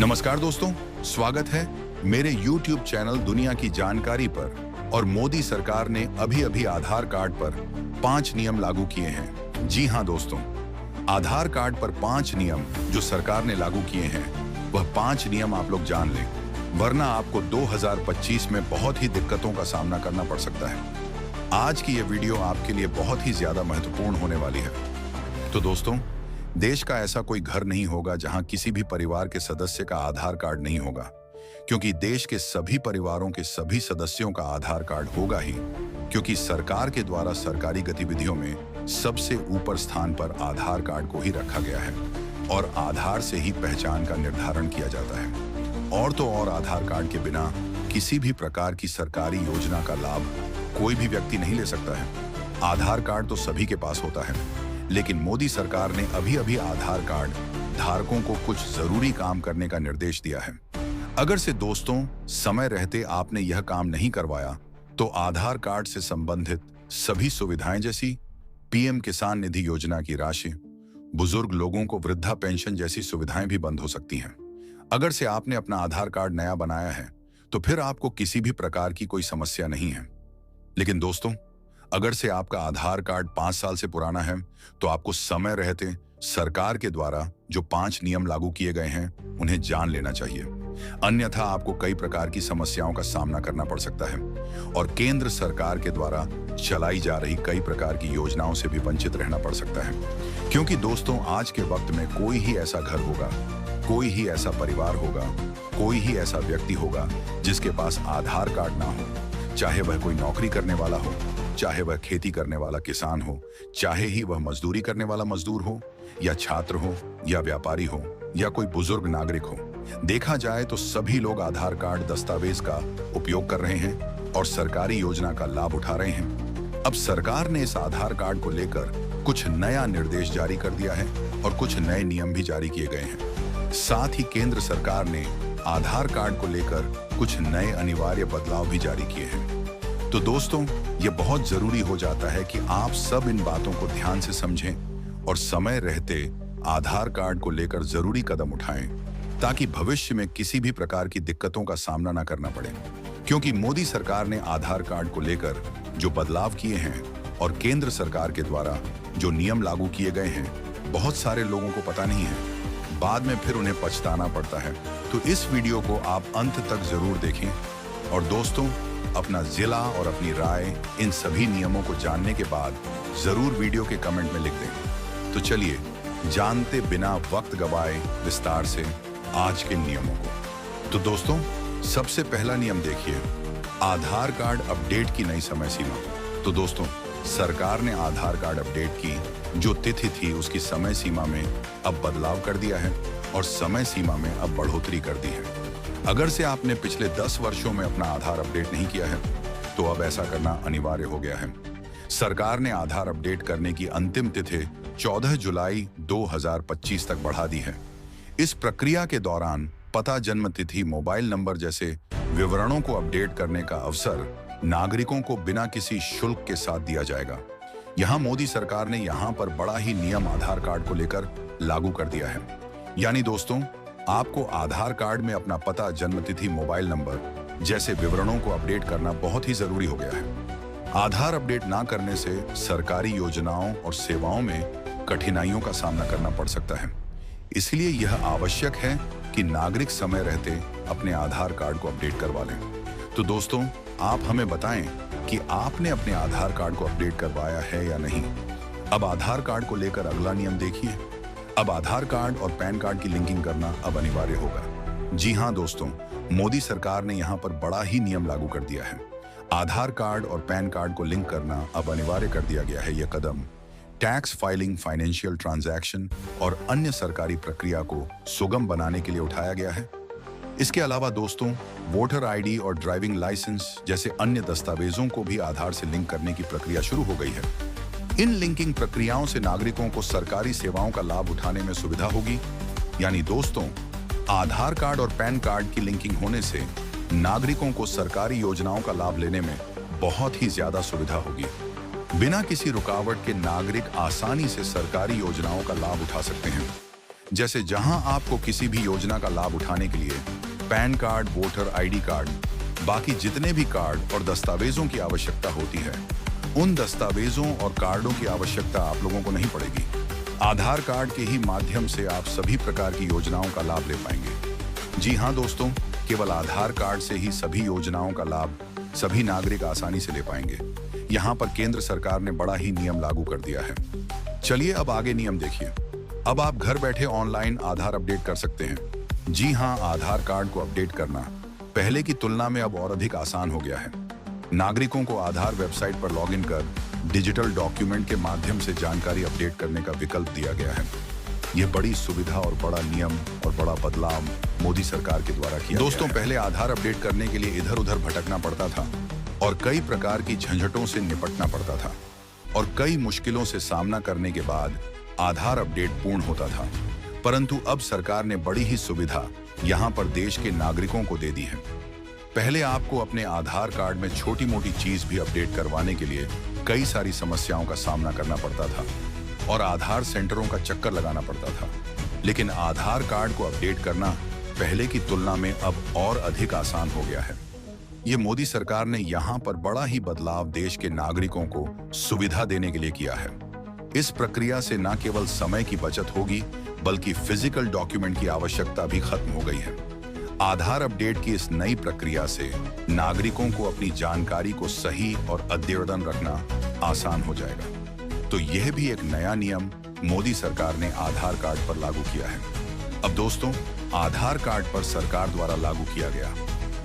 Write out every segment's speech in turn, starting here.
नमस्कार दोस्तों, स्वागत है मेरे YouTube चैनल दुनिया की जानकारी पर। और मोदी सरकार ने अभी आधार कार्ड पर 5 नियम लागू किए हैं। जी हां दोस्तों, आधार कार्ड पर 5 नियम जो सरकार ने लागू किए हैं, वह 5 नियम आप लोग जान लें, वरना आपको 2025 में बहुत ही दिक्कतों का सामना करना पड़ सकता है। आज की यह वीडियो आपके लिए बहुत ही ज्यादा महत्वपूर्ण होने वाली है। तो दोस्तों, देश का ऐसा कोई घर नहीं होगा जहां किसी भी परिवार के सदस्य का आधार कार्ड नहीं होगा, क्योंकि देश के सभी परिवारों के सभी सदस्यों का आधार कार्ड होगा ही, क्योंकि सरकार के द्वारा सरकारी गतिविधियों में सबसे ऊपर स्थान पर आधार कार्ड को ही रखा गया है और आधार से ही पहचान का निर्धारण किया जाता है। और तो और आधार कार्ड के बिना किसी भी प्रकार की सरकारी योजना का लाभ कोई भी व्यक्ति नहीं ले सकता है। आधार कार्ड तो सभी के पास होता है, लेकिन मोदी सरकार ने अभी आधार कार्ड धारकों को कुछ जरूरी काम करने का निर्देश दिया है। अगर से दोस्तों समय रहते आपने यह काम नहीं करवाया तो आधार कार्ड से संबंधित सभी सुविधाएं जैसी पीएम किसान निधि योजना की राशि, बुजुर्ग लोगों को वृद्धा पेंशन जैसी सुविधाएं भी बंद हो सकती हैं। अगर से आपने अपना आधार कार्ड नया बनाया है तो फिर आपको किसी भी प्रकार की कोई समस्या नहीं है। लेकिन दोस्तों, अगर से आपका आधार कार्ड 5 साल से पुराना है तो आपको समय रहते सरकार के द्वारा जो 5 नियम लागू किए गए हैं उन्हें जान लेना चाहिए, अन्यथा आपको कई प्रकार की समस्याओं का सामना करना पड़ सकता है और केंद्र सरकार के द्वारा चलाई जा रही कई प्रकार की योजनाओं से भी वंचित रहना पड़ सकता है। क्योंकि दोस्तों, आज के वक्त में कोई ही ऐसा घर होगा, कोई ही ऐसा परिवार होगा, कोई ही ऐसा व्यक्ति होगा जिसके पास आधार कार्ड ना हो, चाहे वह कोई नौकरी करने वाला हो, चाहे वह खेती करने वाला किसान हो, चाहे ही वह मजदूरी करने वाला मजदूर हो, या छात्र हो, या व्यापारी हो, या कोई बुजुर्ग नागरिक हो। देखा जाए तो सभी लोग आधार कार्ड दस्तावेज का उपयोग कर रहे हैं और सरकारी योजना का लाभ उठा रहे हैं। अब सरकार ने इस आधार कार्ड को लेकर कुछ नया निर्देश जारी कर दिया है और कुछ नए नियम भी जारी किए गए हैं। साथ ही केंद्र सरकार ने आधार कार्ड को लेकर कुछ नए अनिवार्य बदलाव भी जारी किए हैं। तो दोस्तों, ये बहुत जरूरी हो जाता है कि आप सब इन बातों को ध्यान से समझें और समय रहते आधार कार्ड को लेकर जरूरी कदम उठाएं, ताकि भविष्य में किसी भी प्रकार की दिक्कतों का सामना न करना पड़े। क्योंकि मोदी सरकार ने आधार कार्ड को लेकर जो बदलाव किए हैं और केंद्र सरकार के द्वारा जो नियम लागू किए गए हैं, बहुत सारे लोगों को पता नहीं है, बाद में फिर उन्हें पछताना पड़ता है। तो इस वीडियो को आप अंत तक जरूर देखें और दोस्तों, अपना जिला और अपनी राय इन सभी नियमों को जानने के बाद जरूर वीडियो के कमेंट में लिख दें। तो चलिए जानते बिना वक्त गवाए विस्तार से आज के नियमों को। तो दोस्तों, सबसे पहला नियम देखिए, आधार कार्ड अपडेट की नई समय सीमा। तो दोस्तों, सरकार ने आधार कार्ड अपडेट की जो तिथि थी उसकी समय सीमा में अब बदलाव कर दिया है और समय सीमा में अब बढ़ोतरी कर दी है। अगर से आपने पिछले 10 वर्षों में अपना आधार अपडेट नहीं किया है तो अब ऐसा करना अनिवार्य हो गया है। सरकार ने आधार अपडेट करने की अंतिम तिथि 14 जुलाई 2025 तक बढ़ा दी है। इस प्रक्रिया के दौरान पता, जन्म तिथि, मोबाइल नंबर जैसे विवरणों को अपडेट करने का अवसर नागरिकों को बिना किसी शुल्क के साथ दिया जाएगा। यहाँ मोदी सरकार ने यहाँ पर बड़ा ही नियम आधार कार्ड को लेकर लागू कर दिया है। यानी दोस्तों, आपको आधार कार्ड में अपना पता, जन्मतिथि, मोबाइल नंबर जैसे विवरणों को अपडेट करना बहुत ही जरूरी हो गया है। आधार अपडेट ना करने से सरकारी योजनाओं और सेवाओं में कठिनाइयों का सामना करना पड़ सकता है। इसलिए यह आवश्यक है कि नागरिक समय रहते अपने आधार कार्ड को अपडेट करवा लें। तो दोस्तों, आप हमें बताएं कि आपने अपने आधार कार्ड को अपडेट करवाया है या नहीं। अब आधार कार्ड को लेकर अगला नियम देखिए। अब आधार कार्ड और पैन कार्ड की लिंकिंग करना अब अनिवार्य होगा। जी हां दोस्तों, मोदी सरकार ने यहां पर बड़ा ही नियम लागू कर दिया है। आधार कार्ड और पैन कार्ड को लिंक करना अब अनिवार्य कर दिया गया है। यह कदम टैक्स फाइलिंग, फाइनेंशियल ट्रांजैक्शन और अन्य सरकारी प्रक्रिया को सुगम बनाने के लिए उठाया गया है। इसके अलावा दोस्तों, वोटर आईडी और ड्राइविंग लाइसेंस जैसे अन्य दस्तावेजों को भी आधार से लिंक करने की प्रक्रिया शुरू हो गई है। इन लिंकिंग प्रक्रियाओं से नागरिकों को सरकारी सेवाओं का लाभ उठाने में सुविधा होगी। यानी दोस्तों, आधार कार्ड और पैन कार्ड की लिंकिंग होने से नागरिकों को सरकारी योजनाओं का लाभ लेने में बहुत ही ज्यादा सुविधा होगी। बिना किसी रुकावट के नागरिक आसानी से सरकारी योजनाओं का लाभ उठा सकते हैं। जैसे जहां आपको किसी भी योजना का लाभ उठाने के लिए pan card, voter ID card, बाकी जितने भी कार्ड और दस्तावेजों की आवश्यकता होती है, उन दस्तावेजों और कार्डों की आवश्यकता आप लोगों को नहीं पड़ेगी। आधार कार्ड के ही माध्यम से आप सभी प्रकार की योजनाओं का लाभ ले पाएंगे। जी हाँ दोस्तों, केवल आधार कार्ड से ही सभी योजनाओं का लाभ सभी नागरिक आसानी से ले पाएंगे। यहाँ पर केंद्र सरकार ने बड़ा ही नियम लागू कर दिया है। चलिए अब आगे नियम देखिए। अब आप घर बैठे ऑनलाइन आधार अपडेट कर सकते हैं। जी हाँ, आधार कार्ड को अपडेट करना पहले की तुलना में अब और अधिक आसान हो गया है। नागरिकों को आधार वेबसाइट पर लॉगिन कर डिजिटल डॉक्यूमेंट के माध्यम से जानकारी अपडेट करने का विकल्प दिया गया है। यह बड़ी सुविधा और बड़ा नियम और बड़ा बदलाव मोदी सरकार के द्वारा किया दोस्तों गया है। पहले आधार अपडेट करने के लिए इधर उधर भटकना पड़ता था और कई प्रकार की झंझटों से निपटना पड़ता था और कई मुश्किलों से सामना करने के बाद आधार अपडेट पूर्ण होता था। परंतु अब सरकार ने बड़ी ही सुविधा यहाँ पर देश के नागरिकों को दे दी है। पहले आपको अपने आधार कार्ड में छोटी मोटी चीज भी अपडेट करवाने के लिए कई सारी समस्याओं का सामना करना पड़ता था और आधार सेंटरों का चक्कर लगाना पड़ता था। लेकिन आधार कार्ड को अपडेट करना पहले की तुलना में अब और अधिक आसान हो गया है। ये मोदी सरकार ने यहाँ पर बड़ा ही बदलाव देश के नागरिकों को सुविधा देने के लिए किया है। इस प्रक्रिया से न केवल समय की बचत होगी बल्कि फिजिकल डॉक्यूमेंट की आवश्यकता भी खत्म हो गई है। आधार अपडेट की इस नई प्रक्रिया से नागरिकों को अपनी जानकारी को सही और अद्यतन रखना आसान हो जाएगा। तो यह भी एक नया नियम मोदी सरकार ने आधार कार्ड पर लागू किया है। अब दोस्तों, आधार कार्ड पर सरकार द्वारा लागू किया गया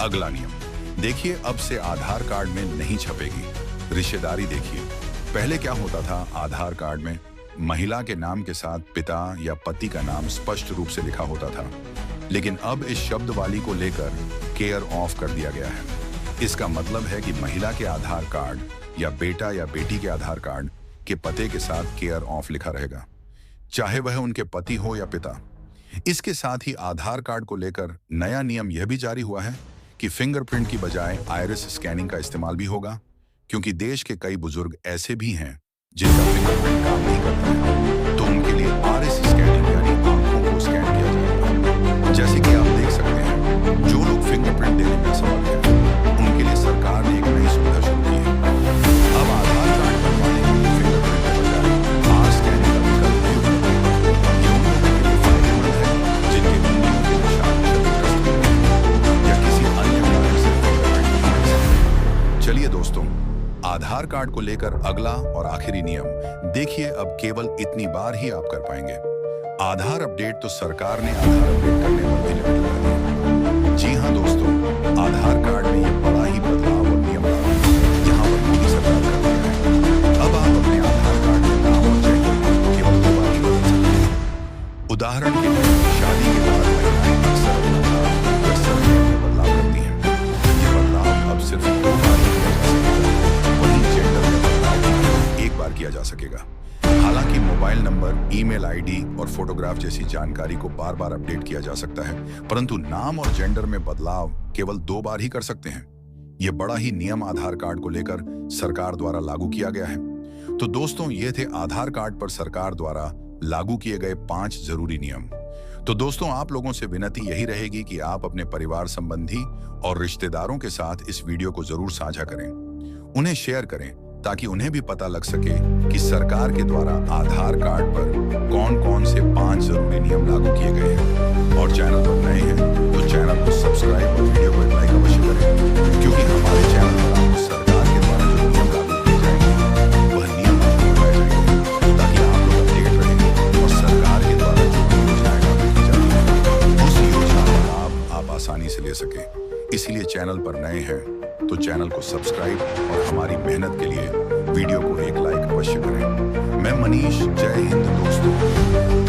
अगला नियम देखिए। अब से आधार कार्ड में नहीं छपेगी रिश्तेदारी। देखिए, पहले क्या होता था, आधार कार्ड में महिला के नाम के साथ पिता या पति का नाम स्पष्ट रूप से लिखा होता था, लेकिन अब इस शब्दवाली को लेकर केयर ऑफ कर दिया गया है। इसका मतलब है कि महिला के आधार कार्ड या बेटा या बेटी के आधार कार्ड के पते के साथ केयर ऑफ लिखा रहेगा, चाहे वह उनके पति हो या पिता। इसके साथ ही आधार कार्ड को लेकर नया नियम यह भी जारी हुआ है कि फिंगरप्रिंट की बजाय आइरिस स्कैनिंग का इस्तेमाल भी होगा, क्योंकि देश के कई बुजुर्ग ऐसे भी हैं जिनका फिंगरप्रिंट काम नहीं करता है, तो उनके लिए आइरिस स्कैनिंग यानी आंखों को स्कैन किया जाएगा। जैसे कि आप देख सकते हैं, जो लोग फिंगरप्रिंट देने में असमर्थ हैं, उनके लिए सरकार ने एक नई सुविधा शुरू की है। अब आधार कार्ड बनवाने के लिए फिंगरप्रिंट के बजाय आर स्कैनिंग का विकल्प भी उपलब्ध है। ये उन लोगों के लिए फायदेमंद है जिनके उंगलियों के निशान क्षतिग्रस्त हुए हैं या किसी अन्य कारण से फिंगरप्रिंट नहीं बन सकते। चलिए दोस्तों, आधार कार्ड को लेकर अगला और आखिरी नियम देखिए। अब केवल इतनी बार ही आप कर पाएंगे। आधार अपडेट तो सरकार ने आधार अपडेट करने पर भी लिमिट लगा दी है। जी हाँ दोस्तों, आधार कार्ड में ये बड़ा ही बदलाव और नियम लागू यहाँ पर मोदी सरकार कर दिया है। अब आप अपने आधार कार्ड में नाम और जेंडर केवल 2 बार ही बदल सकते हैं। उदाहरण के लिए शादी के बाद महिलाएं अक्सर अपना नाम या सरनेम में बदलाव करती हैं। ये बदलाव अब सिर्फ 2 बार ही किया जा सकेगा। एक बार किया जा सकेगा। हालांकि मोबाइल नंबर, ईमेल आईडी और फोटोग्राफ जैसी जानकारी को बार बार अपडेट किया जा सकता है, परंतु नाम और जेंडर में बदलाव केवल 2 बार ही कर सकते हैं। यह बड़ा ही नियम आधार कार्ड को लेकर सरकार द्वारा लागू किया गया है। तो दोस्तों, ये थे आधार कार्ड पर सरकार द्वारा लागू किए गए 5 जरूरी नियम। तो दोस्तों, आप लोगों से विनती यही रहेगी कि आप अपने परिवार संबंधी और रिश्तेदारों के साथ इस वीडियो को जरूर साझा करें, उन्हें शेयर करें, ताकि उन्हें भी पता लग सके कि सरकार के द्वारा आधार कार्ड पर कौन-कौन से 5 जरूरी नियम लागू किए गए हैं। और चैनल पर नए हैं तो चैनल को सब्सक्राइब और वीडियो को एक लाइक अवश्य करें, क्योंकि हमारे चैनल पर आपको सरकार के द्वारा जो नियम लागू किए जाएंगे वह नियम बताए जाएंगे, ताकि आप लोग अपडेट रहें और सरकार के द्वारा जो भी योजनाएं लागू की जाती हैं उस योजना का लाभ आप आसानी से ले सके। इसीलिए चैनल पर नए हैं तो चैनल को सब्सक्राइब और हमारी मेहनत के लिए वीडियो को एक लाइक अवश्य करें। मैं मनीष, जय हिंद दोस्तों।